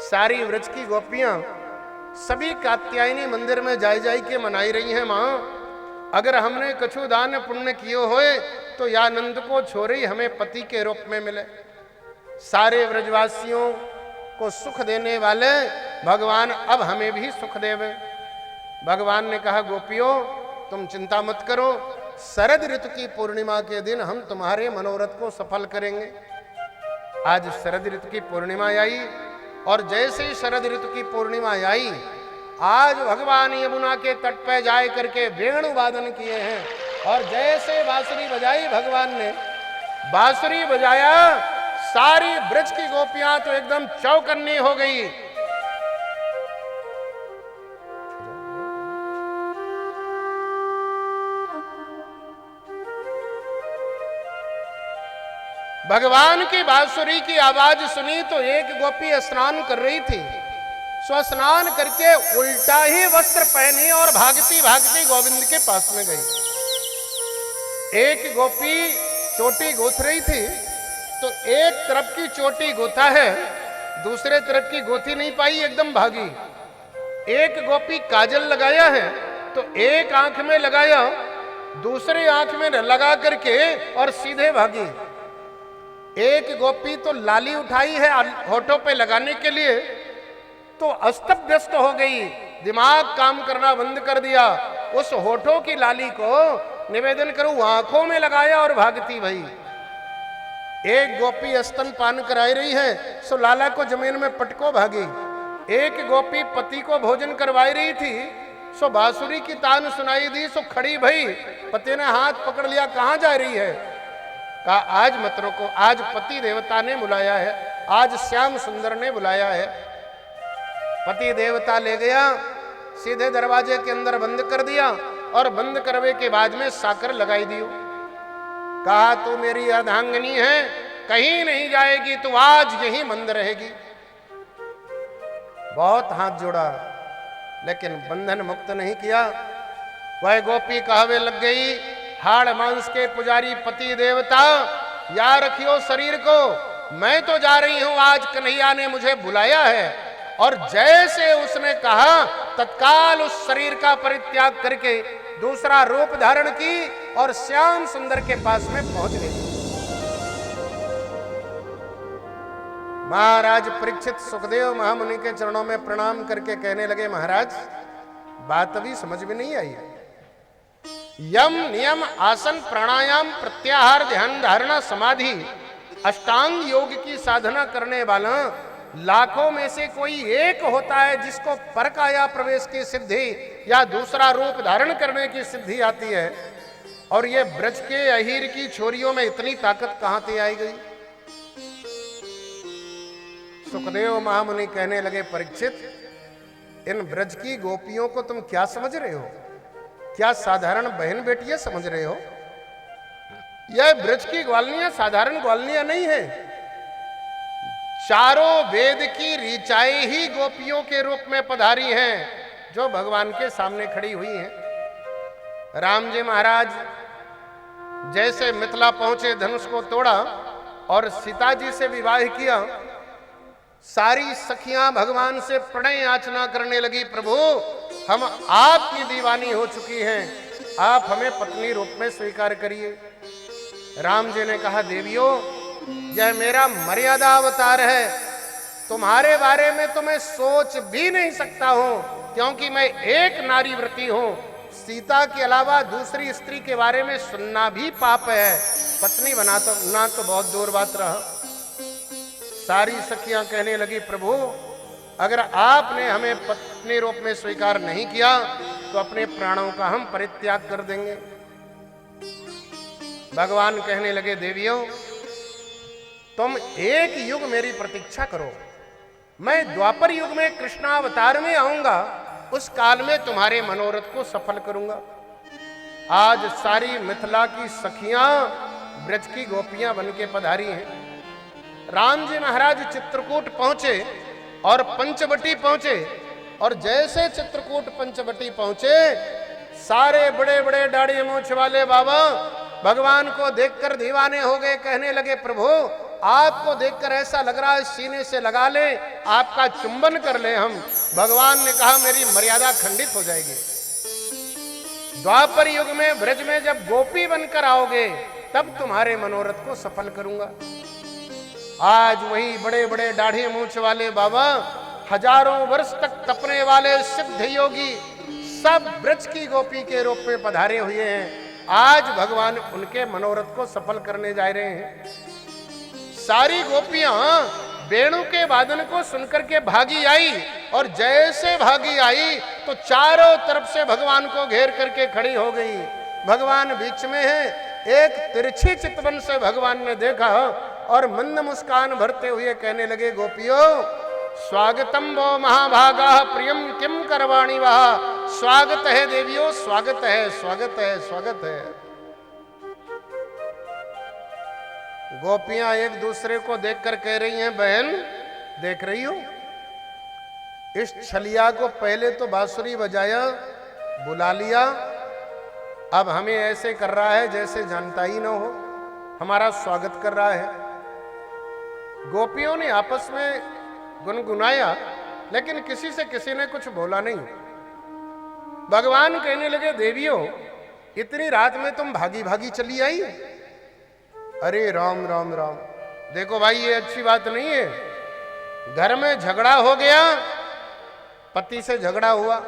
सारी व्रज की गोपियां सभी कात्यायनी मंदिर में जाई के मनाई रही हैं। मां, अगर हमने कछु दान पुण्य किए होए तो या नंद को छोरी हमें पति के रूप में मिले। सारे व्रजवासियों को सुख देने वाले भगवान अब हमें भी सुख देवे। भगवान ने कहा, गोपियों तुम चिंता मत करो, शरद ऋतु की पूर्णिमा के दिन हम तुम्हारे मनोरथ को सफल करेंगे। आज शरद ऋतु की पूर्णिमा आई और जैसे ही शरद ऋतु की पूर्णिमा आई, आज भगवान यमुना के तट पे जाए करके वेणु वादन किए हैं और जैसे बांसुरी बजाई भगवान ने, बांसुरी बजाया, सारी ब्रज की गोपियां तो एकदम चौकन्नी हो गई। भगवान की बांसुरी की आवाज सुनी तो एक गोपी स्नान कर रही थी, सो स्नान करके उल्टा ही वस्त्र पहनी और भागती भागती गोविंद के पास में गई। एक गोपी चोटी गूंथ रही थी, तो एक तरफ की चोटी गूंथा है, दूसरे तरफ की गोथी नहीं पाई, एकदम भागी। एक गोपी काजल लगाया है तो एक आंख में लगाया, दूसरी आंख में लगा करके और सीधे भागी। एक गोपी तो लाली उठाई है होठों पे लगाने के लिए, तो अस्त व्यस्त हो गई, दिमाग काम करना बंद कर दिया। उस होठों की लाली को निवेदन करूं आंखों में लगाया और भागती भई। एक गोपी स्तन पान कराई रही है, सो लाला को जमीन में पटको भागी। एक गोपी पति को भोजन करवाई रही थी, सो बांसुरी की तान सुनाई दी, सो खड़ी भई। पति ने हाथ पकड़ लिया, कहां जा रही है? कहा आज मत रोको, आज पति देवता ने बुलाया है, आज श्याम सुंदर ने बुलाया है। पति देवता ले गया, सीधे दरवाजे के अंदर बंद कर दिया और बंद करवे के बाद में साकर लगाई दियो। कहा तू मेरी अर्धांगिनी है, कहीं नहीं जाएगी, तू आज यहीं बंद रहेगी। बहुत हाथ जोड़ा लेकिन बंधन मुक्त नहीं किया। वह गोपी कहवे लग गई, हाड़ मांस के पुजारी पति देवता, या रखियो शरीर को, मैं तो जा रही हूं, आज कन्हैया ने मुझे बुलाया है। और जैसे उसने कहा, तत्काल उस शरीर का परित्याग करके दूसरा रूप धारण की और श्याम सुंदर के पास में पहुंच गई। महाराज परीक्षित सुखदेव महामुनि के चरणों में प्रणाम करके कहने लगे, महाराज बात अभी समझ में नहीं आई। यम नियम आसन प्राणायाम प्रत्याहार ध्यान धारणा समाधि अष्टांग योग की साधना करने वाला लाखों में से कोई एक होता है जिसको परकाया प्रवेश की सिद्धि या दूसरा रूप धारण करने की सिद्धि आती है। और ये ब्रज के अहीर की छोरियों में इतनी ताकत कहां से आई गई? सुखदेव महामुनि कहने लगे, परीक्षित इन ब्रज की गोपियों को तुम क्या समझ रहे हो? क्या साधारण बहन बेटियां समझ रहे हो? यह ब्रज की ग्वालनियां साधारण ग्वालनियां नहीं है। चारों वेद की ऋचाएं ही गोपियों के रूप में पधारी हैं, जो भगवान के सामने खड़ी हुई हैं। राम जी महाराज जैसे मिथिला पहुंचे, धनुष को तोड़ा और सीता जी से विवाह किया, सारी सखियां भगवान से प्रणय याचना करने लगी, प्रभु हम आपकी दीवानी हो चुकी हैं, आप हमें पत्नी रूप में स्वीकार करिए। राम जी ने कहा, देवियों यह मेरा मर्यादा अवतार है, तुम्हारे बारे में तो मैं सोच भी नहीं सकता हूं, क्योंकि मैं एक नारी व्रती हूं। सीता के अलावा दूसरी स्त्री के बारे में सुनना भी पाप है, पत्नी बनाना तो बहुत दूर बात रहा। सारी सखियां कहने लगी, प्रभु अगर आपने हमें पत्नी रूप में स्वीकार नहीं किया तो अपने प्राणों का हम परित्याग कर देंगे। भगवान कहने लगे, देवियों तुम एक युग मेरी प्रतीक्षा करो, मैं द्वापर युग में कृष्णावतार में आऊंगा, उस काल में तुम्हारे मनोरथ को सफल करूंगा। आज सारी मिथिला की सखियां ब्रज की गोपियां बन के पधारी हैं। राम जी महाराज चित्रकूट पहुंचे और पंचवटी पहुंचे, और जैसे चित्रकूट पंचवटी पहुंचे, सारे बड़े बड़े दाढ़ी मूंछ वाले बाबा भगवान को देखकर दीवाने हो गए। कहने लगे, प्रभु आपको देखकर ऐसा लग रहा है सीने से लगा ले, आपका चुंबन कर ले हम। भगवान ने कहा मेरी मर्यादा खंडित हो जाएगी। द्वापर युग में ब्रज में जब गोपी बनकर आओगे तब तुम्हारे मनोरथ को सफल करूंगा। आज वही बड़े बड़े दाढ़ी मूंछ वाले बाबा, हजारों वर्ष तक तपने वाले सिद्ध योगी सब ब्रज की गोपी के रूप में पधारे हुए हैं। आज भगवान उनके मनोरथ को सफल करने जा रहे हैं। सारी गोपियां वेणु के वादन को सुनकर के भागी आई, और जैसे भागी आई तो चारों तरफ से भगवान को घेर करके खड़ी हो गई। भगवान बीच में है। एक तिरछी चितवन से भगवान ने देखा और मंद मुस्कान भरते हुए कहने लगे, गोपियों स्वागतम वो महाभागा प्रियम किम करवाणी वहा। स्वागत है देवियों, स्वागत है, स्वागत है, स्वागत है। गोपियां एक दूसरे को देखकर कह रही हैं, बहन देख रही हो इस छलिया को, पहले तो बांसुरी बजाया, बुला लिया, अब हमें ऐसे कर रहा है जैसे जानता ही ना हो, हमारा स्वागत कर रहा है। गोपियों ने आपस में गुनगुनाया, लेकिन किसी से किसी ने कुछ बोला नहीं। भगवान कहने लगे, देवियों इतनी रात में तुम भागी भागी चली आई। अरे राम राम राम, देखो भाई ये अच्छी बात नहीं है। घर में झगड़ा हो गया, पति से झगड़ा हुआ,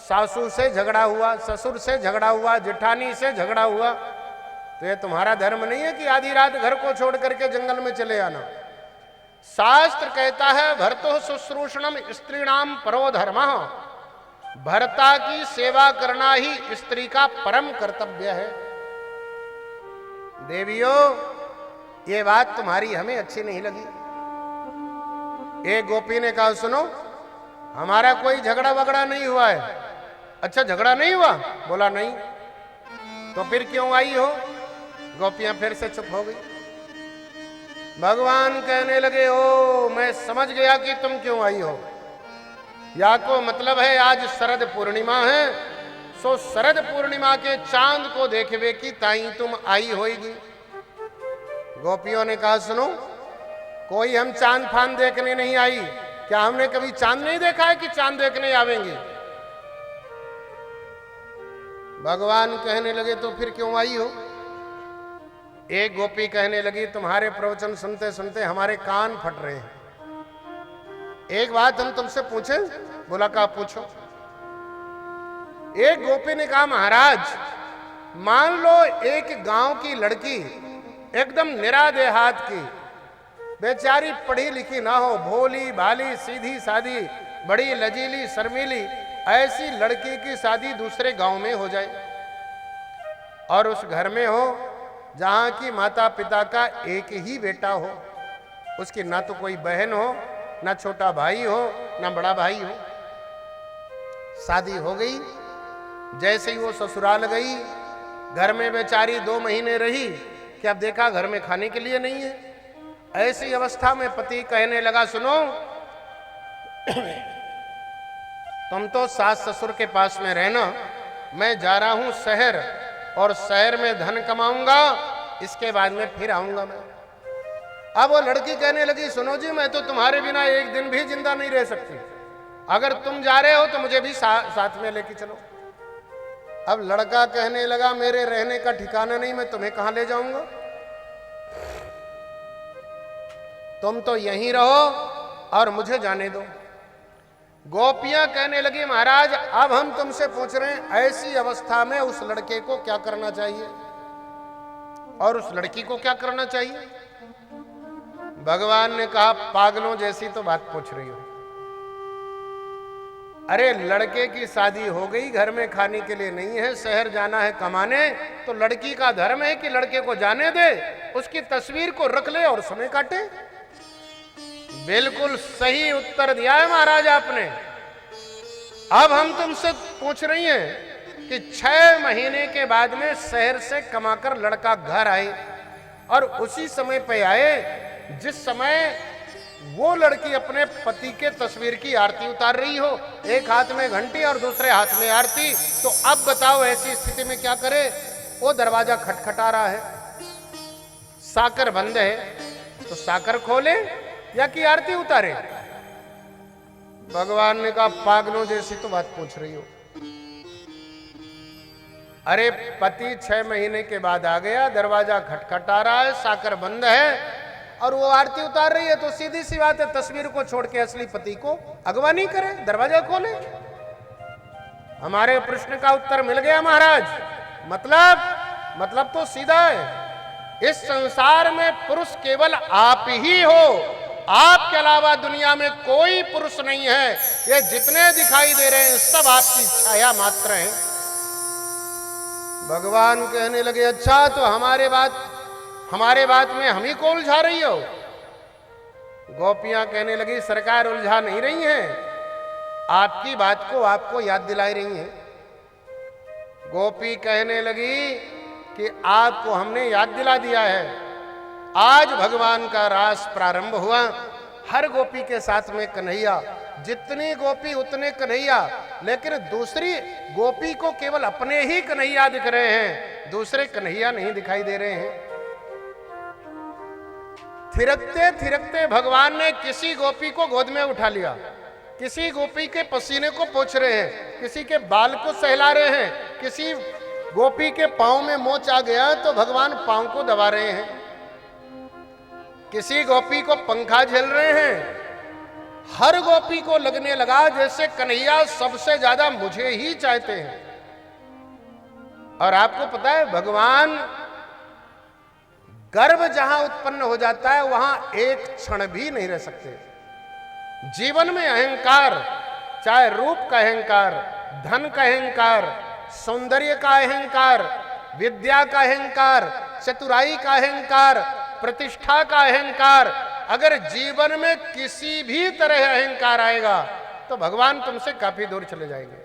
सासू से झगड़ा हुआ, ससुर से झगड़ा हुआ, जेठानी से झगड़ा हुआ, तो ये तुम्हारा धर्म नहीं है कि आधी रात घर को छोड़ करके जंगल में चले आना। शास्त्र कहता है, भर्तो शुश्रूषणम स्त्रीणाम परो धर्म। भर्ता की सेवा करना ही स्त्री का परम कर्तव्य है। देवियों ये बात तुम्हारी हमें अच्छी नहीं लगी। एक गोपी ने कहा, सुनो हमारा कोई झगड़ा वगड़ा नहीं हुआ है। अच्छा झगड़ा नहीं हुआ? बोला नहीं। तो फिर क्यों आई हो? गोपियां फिर से चुप हो गई। भगवान कहने लगे, ओ मैं समझ गया कि तुम क्यों आई हो। या को मतलब है आज शरद पूर्णिमा है, सो शरद पूर्णिमा के चांद को देखवे की ताई तुम आई होगी। गोपियों ने कहा, सुनो कोई हम चांद फान देखने नहीं आई। क्या हमने कभी चांद नहीं देखा है कि चांद देखने आवेंगे? भगवान कहने लगे, तो फिर क्यों आई हो? एक गोपी कहने लगी, तुम्हारे प्रवचन सुनते सुनते हमारे कान फट रहे हैं। एक बात हम तुमसे पूछें? बोला, कहा पूछो। एक गोपी ने कहा, महाराज मान लो एक गांव की लड़की एकदम निरादेहात की, बेचारी पढ़ी लिखी ना हो, भोली भाली सीधी सादी बड़ी लजीली शर्मीली, ऐसी लड़की की शादी दूसरे गांव में हो जाए, और उस घर में हो जहां की माता पिता का एक ही बेटा हो, उसकी ना तो कोई बहन हो, ना छोटा भाई हो, ना बड़ा भाई हो। शादी हो गई, जैसे ही वो ससुराल गई, घर में बेचारी 2 महीने रही कि अब देखा घर में खाने के लिए नहीं है। ऐसी अवस्था में पति कहने लगा, सुनो तुम तो सास ससुर के पास में रहना, मैं जा रहा हूं शहर, और शहर में धन कमाऊंगा, इसके बाद में फिर आऊंगा मैं। अब वो लड़की कहने लगी, सुनो जी मैं तो तुम्हारे बिना एक दिन भी जिंदा नहीं रह सकती, अगर तुम जा रहे हो तो मुझे भी साथ में लेके चलो। अब लड़का कहने लगा, मेरे रहने का ठिकाना नहीं, मैं तुम्हें कहां ले जाऊंगा, तुम तो यहीं रहो और मुझे जाने दो। गोपियां कहने लगी, महाराज अब हम तुमसे पूछ रहे हैं, ऐसी अवस्था में उस लड़के को क्या करना चाहिए और उस लड़की को क्या करना चाहिए? भगवान ने कहा, पागलों जैसी तो बात पूछ रही हो। अरे लड़के की शादी हो गई, घर में खाने के लिए नहीं है, शहर जाना है कमाने, तो लड़की का धर्म है कि लड़के को जाने दे, उसकी तस्वीर को रख ले और समय काटे। बिल्कुल सही उत्तर दिया है महाराज आपने। अब हम तुमसे पूछ रही हैं कि 6 महीने के बाद में शहर से कमाकर लड़का घर आए, और उसी समय पे आए जिस समय वो लड़की अपने पति के तस्वीर की आरती उतार रही हो, एक हाथ में घंटी और दूसरे हाथ में आरती। तो अब बताओ ऐसी स्थिति में क्या करे? वो दरवाजा खटखटा रहा है, साकर बंद है, तो साकर खोले या कि आरती उतारे? भगवान ने कहा पागलों जैसी तो बात पूछ रही हो। अरे पति 6 महीने के बाद आ गया, दरवाजा खटखटा रहा है, साकर बंद है और वो आरती उतार रही है, तो सीधी सी बात है तस्वीर को छोड़ के असली पति को अगवा नहीं करे, दरवाजा खोले। हमारे प्रश्न का उत्तर मिल गया महाराज। मतलब तो सीधा है, इस संसार में पुरुष केवल आप ही हो, आपके अलावा दुनिया में कोई पुरुष नहीं है। ये जितने दिखाई दे रहे हैं सब आपकी छाया मात्र हैं। भगवान कहने लगे अच्छा तो हमारे बात में हम ही को उलझा रही हो? गोपियां कहने लगी सरकार उलझा नहीं रही हैं, आपकी बात को आपको याद दिलाई रही हैं। गोपी कहने लगी कि आपको हमने याद दिला दिया है। आज भगवान का रास प्रारंभ हुआ, हर गोपी के साथ में कन्हैया, जितनी गोपी उतने कन्हैया, लेकिन दूसरी गोपी को केवल अपने ही कन्हैया दिख रहे हैं, दूसरे कन्हैया नहीं दिखाई दे रहे हैं। थिरकते थिरकते भगवान ने किसी गोपी को गोद में उठा लिया, किसी गोपी के पसीने को पोंछ रहे हैं, किसी के बाल को सहला रहे हैं, किसी गोपी के पांव में मोच आ गया तो भगवान पांव को दबा रहे हैं, किसी गोपी को पंखा झेल रहे हैं। हर गोपी को लगने लगा जैसे कन्हैया सबसे ज्यादा मुझे ही चाहते हैं। और आपको पता है भगवान गर्व जहां उत्पन्न हो जाता है वहां एक क्षण भी नहीं रह सकते। जीवन में अहंकार, चाहे रूप का अहंकार, धन का अहंकार, सौंदर्य का अहंकार, विद्या का अहंकार, चतुराई का अहंकार, प्रतिष्ठा का अहंकार, अगर जीवन में किसी भी तरह अहंकार आएगा तो भगवान तुमसे काफी दूर चले जाएंगे।